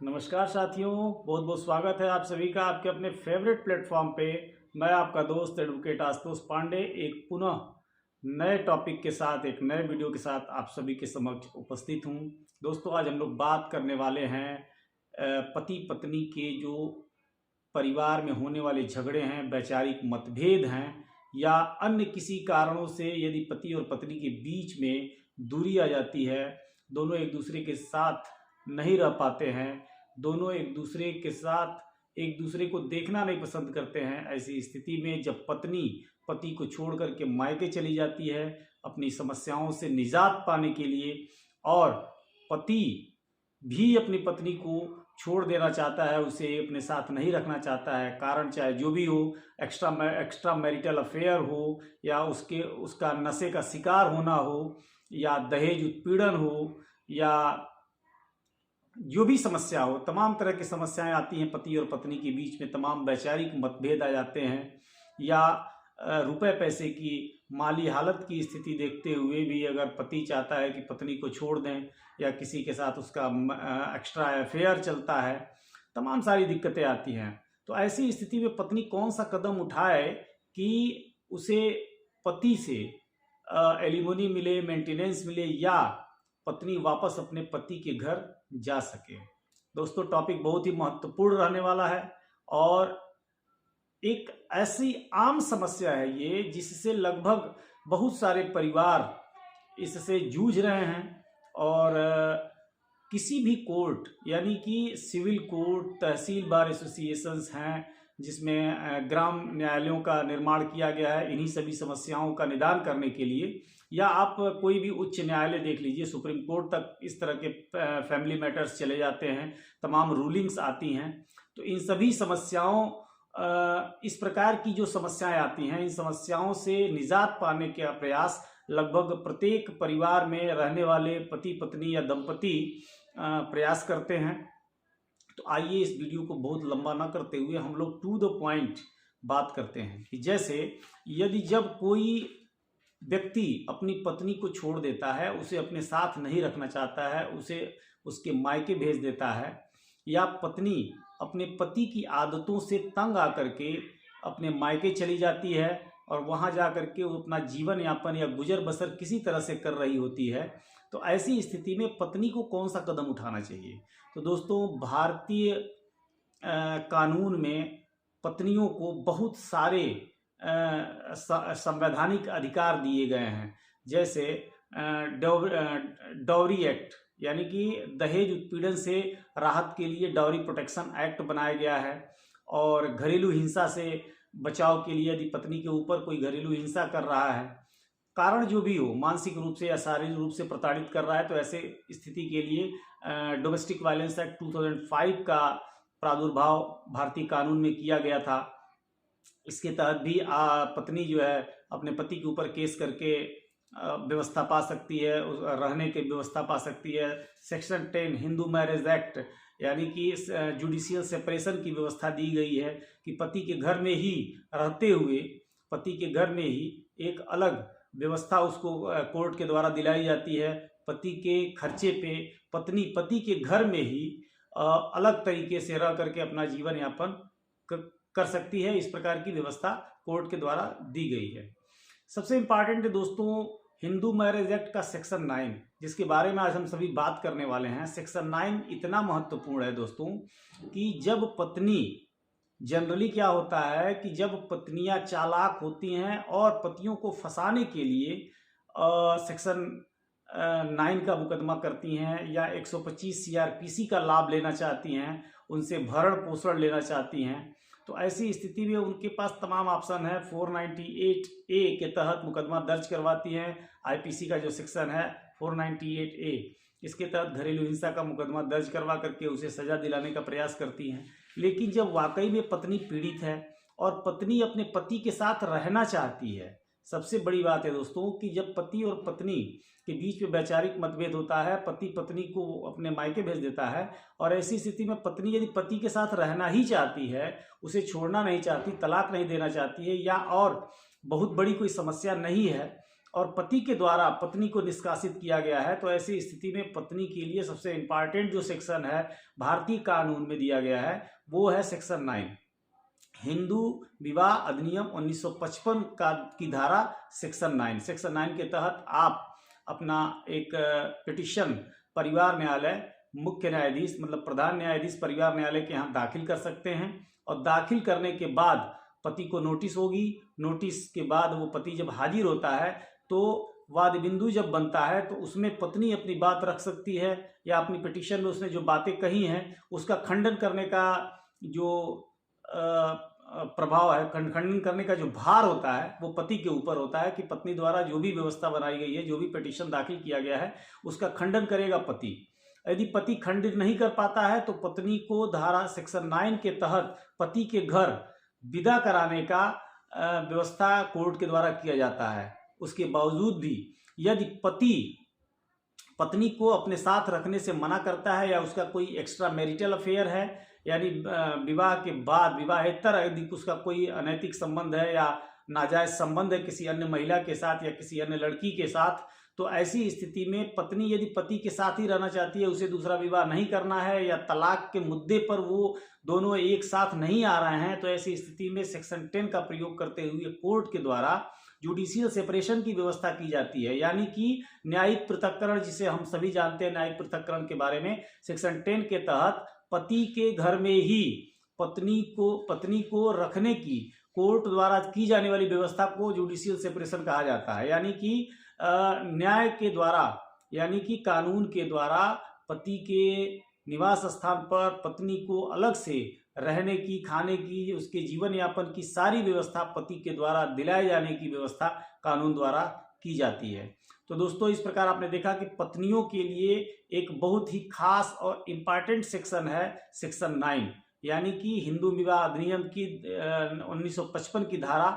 नमस्कार साथियों, बहुत बहुत स्वागत है आप सभी का आपके अपने फेवरेट प्लेटफॉर्म पे। मैं आपका दोस्त एडवोकेट आशुतोष पांडे एक पुनः नए टॉपिक के साथ एक नए वीडियो के साथ आप सभी के समक्ष उपस्थित हूं। दोस्तों, आज हम लोग बात करने वाले हैं पति पत्नी के जो परिवार में होने वाले झगड़े हैं, वैचारिक मतभेद हैं, या अन्य किसी कारणों से यदि पति और पत्नी के बीच में दूरी आ जाती है, दोनों एक दूसरे के साथ नहीं रह पाते हैं, दोनों एक दूसरे के साथ एक दूसरे को देखना नहीं पसंद करते हैं। ऐसी स्थिति में जब पत्नी पति को छोड़ करके मायके चली जाती है अपनी समस्याओं से निजात पाने के लिए, और पति भी अपनी पत्नी को छोड़ देना चाहता है, उसे अपने साथ नहीं रखना चाहता है, कारण चाहे जो भी हो, एक्स्ट्रा मैरिटल अफेयर हो, या उसका नशे का शिकार होना हो, या दहेज उत्पीड़न हो, या जो भी समस्या हो, तमाम तरह की समस्याएं आती हैं पति और पत्नी के बीच में, तमाम वैचारिक मतभेद आ जाते हैं, या रुपए पैसे की माली हालत की स्थिति देखते हुए भी अगर पति चाहता है कि पत्नी को छोड़ दें, या किसी के साथ उसका एक्स्ट्रा अफेयर चलता है, तमाम सारी दिक्कतें आती हैं। तो ऐसी स्थिति में पत्नी कौन सा कदम उठाए कि उसे पति से एलिमोनी मिले, मेंटेनेंस मिले, या पत्नी वापस अपने पति के घर जा सके। दोस्तों, टॉपिक बहुत ही महत्वपूर्ण रहने वाला है और एक ऐसी आम समस्या है ये जिससे लगभग बहुत सारे परिवार इससे जूझ रहे हैं। और किसी भी कोर्ट, यानी कि सिविल कोर्ट, तहसील बार एसोसिएशंस हैं जिसमें ग्राम न्यायालयों का निर्माण किया गया है इन्हीं सभी समस्याओं का निदान करने के लिए, या आप कोई भी उच्च न्यायालय देख लीजिए, सुप्रीम कोर्ट तक इस तरह के फैमिली मैटर्स चले जाते हैं, तमाम रूलिंग्स आती हैं। तो इन सभी समस्याओं इस प्रकार की जो समस्याएं आती हैं, इन समस्याओं से निजात पाने का प्रयास लगभग प्रत्येक परिवार में रहने वाले पति पत्नी या दंपति प्रयास करते हैं। तो आइए इस वीडियो को बहुत लंबा ना करते हुए हम लोग टू द पॉइंट बात करते हैं कि जैसे यदि जब कोई व्यक्ति अपनी पत्नी को छोड़ देता है, उसे अपने साथ नहीं रखना चाहता है, उसे उसके मायके भेज देता है, या पत्नी अपने पति की आदतों से तंग आकर के अपने मायके चली जाती है और वहां जा करके वो अपना जीवन यापन या गुजर बसर किसी तरह से कर रही होती है, तो ऐसी स्थिति में पत्नी को कौन सा कदम उठाना चाहिए। तो दोस्तों, भारतीय कानून में पत्नियों को बहुत सारे संवैधानिक अधिकार दिए गए हैं, जैसे डाउरी एक्ट, यानी कि दहेज उत्पीड़न से राहत के लिए डाउरी प्रोटेक्शन एक्ट बनाया गया है, और घरेलू हिंसा से बचाव के लिए यदि पत्नी के ऊपर कोई घरेलू हिंसा कर रहा है, कारण जो भी हो, मानसिक रूप से या शारीरिक रूप से प्रताड़ित कर रहा है, तो ऐसे स्थिति के लिए डोमेस्टिक वायलेंस एक्ट 2005 का प्रादुर्भाव भारतीय कानून में किया गया था। इसके तहत भी पत्नी जो है अपने पति के ऊपर केस करके व्यवस्था पा सकती है, रहने की व्यवस्था पा सकती है। सेक्शन 10 हिंदू मैरिज एक्ट, यानी कि जुडिशियल सेपरेशन की व्यवस्था दी गई है कि पति के घर में ही रहते हुए, पति के घर में ही एक अलग व्यवस्था उसको कोर्ट के द्वारा दिलाई जाती है। पति के खर्चे पे पत्नी पति के घर में ही अलग तरीके से रह करके अपना जीवन यापन कर सकती है। इस प्रकार की व्यवस्था कोर्ट के द्वारा दी गई है। सबसे इम्पॉर्टेंट है दोस्तों, हिंदू मैरिज एक्ट का सेक्शन 9, जिसके बारे में आज हम सभी बात करने वाले हैं। सेक्शन 9 इतना महत्वपूर्ण है दोस्तों कि जब पत्नी, जनरली क्या होता है कि जब पत्नियां चालाक होती हैं और पतियों को फंसाने के लिए सेक्शन 9 का मुकदमा करती हैं, या 125 CRPC का लाभ लेना चाहती हैं, उनसे भरण पोषण लेना चाहती हैं, तो ऐसी स्थिति में उनके पास तमाम ऑप्शन है। 498A के तहत मुकदमा दर्ज करवाती हैं। IPC का जो सेक्शन है 498A, इसके तहत घरेलू हिंसा का मुकदमा दर्ज करवा करके उसे सजा दिलाने का प्रयास करती हैं। लेकिन जब वाकई में पत्नी पीड़ित है और पत्नी अपने पति के साथ रहना चाहती है, सबसे बड़ी बात है दोस्तों कि जब पति और पत्नी के बीच में वैचारिक मतभेद होता है, पति पत्नी को अपने मायके भेज देता है, और ऐसी स्थिति में पत्नी यदि पति के साथ रहना ही चाहती है, उसे छोड़ना नहीं चाहती, तलाक नहीं देना चाहती है, या और बहुत बड़ी कोई समस्या नहीं है, और पति के द्वारा पत्नी को निष्कासित किया गया है, तो ऐसी स्थिति में पत्नी के लिए सबसे इम्पॉर्टेंट जो सेक्शन है भारतीय कानून में दिया गया है वो है सेक्शन 9, हिंदू विवाह अधिनियम 1955 की धारा सेक्शन 9 के तहत आप अपना एक पिटिशन परिवार न्यायालय मुख्य न्यायाधीश मतलब प्रधान न्यायाधीश परिवार न्यायालय के यहाँ दाखिल कर सकते हैं। और दाखिल करने के बाद पति को नोटिस होगी, नोटिस के बाद वो पति जब हाजिर होता है तो वाद बिंदु जब बनता है तो उसमें पत्नी अपनी बात रख सकती है या अपनी पिटिशन में उसने जो बातें कही हैं उसका खंडन करने का जो प्रभाव है, खंडन करने का जो भार होता है वो पति के ऊपर होता है कि पत्नी द्वारा जो भी व्यवस्था बनाई गई है, जो भी पिटिशन दाखिल किया गया है उसका खंडन करेगा पति। यदि पति खंडित नहीं कर पाता है तो पत्नी को धारा सेक्शन 9 के तहत पति के घर विदा कराने का व्यवस्था कोर्ट के द्वारा किया जाता है। उसके बावजूद भी यदि पति पत्नी को अपने साथ रखने से मना करता है या उसका कोई एक्स्ट्रा मैरिटल अफेयर है, यानी विवाह के बाद विवाहेतर यदि उसका कोई अनैतिक संबंध है या नाजायज संबंध है किसी अन्य महिला के साथ या किसी अन्य लड़की के साथ, तो ऐसी स्थिति में पत्नी यदि पति के साथ ही रहना चाहती है, उसे दूसरा विवाह नहीं करना है या तलाक के मुद्दे पर वो दोनों एक साथ नहीं आ रहे हैं, तो ऐसी स्थिति में सेक्शन 10 का प्रयोग करते हुए कोर्ट के द्वारा जुडिशियल सेपरेशन की व्यवस्था की जाती है, यानी कि न्यायिक पृथक्करण, जिसे हम सभी जानते हैं न्यायिक पृथक्करण के बारे में। सेक्शन 10 के तहत पति के घर में ही पत्नी को रखने की कोर्ट द्वारा की जाने वाली व्यवस्था को जुडिशियल सेपरेशन कहा जाता है, यानी कि न्याय के द्वारा यानी कि कानून के द्वारा पति के निवास स्थान पर पत्नी को अलग से रहने की, खाने की, उसके जीवन यापन की सारी व्यवस्था पति के द्वारा दिलाए जाने की व्यवस्था कानून द्वारा की जाती है। तो दोस्तों इस प्रकार आपने देखा कि पत्नियों के लिए एक बहुत ही खास और इम्पॉर्टेंट सेक्शन है सेक्शन 9, यानी कि हिंदू विवाह अधिनियम की 1955 की धारा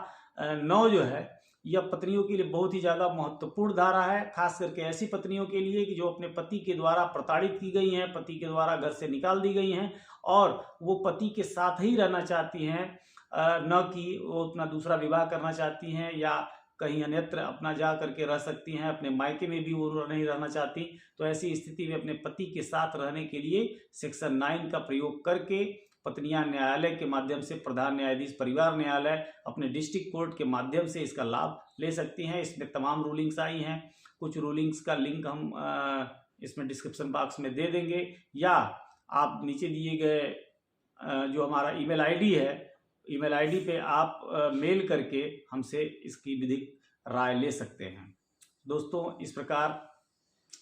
9 जो है यह पत्नियों के लिए बहुत ही ज़्यादा महत्वपूर्ण धारा है, खास करके ऐसी पत्नियों के लिए कि जो अपने पति के द्वारा प्रताड़ित की गई हैं, पति के द्वारा घर से निकाल दी गई हैं और वो पति के साथ ही रहना चाहती हैं, न कि वो अपना दूसरा विवाह करना चाहती हैं या कहीं अन्यत्र अपना जा करके रह सकती हैं, अपने मायके में भी वो नहीं रहना चाहती। तो ऐसी स्थिति में अपने पति के साथ रहने के लिए सेक्शन 9 का प्रयोग करके पत्नियां न्यायालय के माध्यम से, प्रधान न्यायाधीश परिवार न्यायालय अपने डिस्ट्रिक्ट कोर्ट के माध्यम से इसका लाभ ले सकती हैं। इसमें तमाम रूलिंग्स आई हैं, कुछ रूलिंग्स का लिंक हम इसमें डिस्क्रिप्शन बॉक्स में दे देंगे या आप नीचे दिए गए जो हमारा ईमेल आईडी है, ईमेल आईडी पे आप मेल करके हमसे इसकी विधिक राय ले सकते हैं। दोस्तों इस प्रकार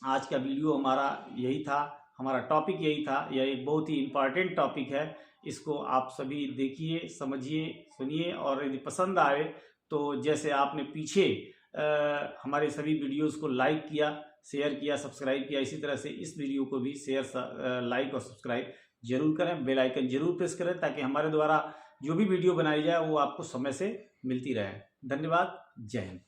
आज का वीडियो हमारा यही था, हमारा टॉपिक यही था। यह एक बहुत ही इम्पॉर्टेंट टॉपिक है, इसको आप सभी देखिए, समझिए, सुनिए और यदि पसंद आए तो जैसे आपने पीछे हमारे सभी वीडियोस को लाइक किया, शेयर किया, सब्सक्राइब किया, इसी तरह से इस वीडियो को भी शेयर, लाइक और सब्सक्राइब जरूर करें, बेल आइकन जरूर प्रेस करें ताकि हमारे द्वारा जो भी वीडियो बनाई जाए वो आपको समय से मिलती रहे। धन्यवाद। जय हिंद।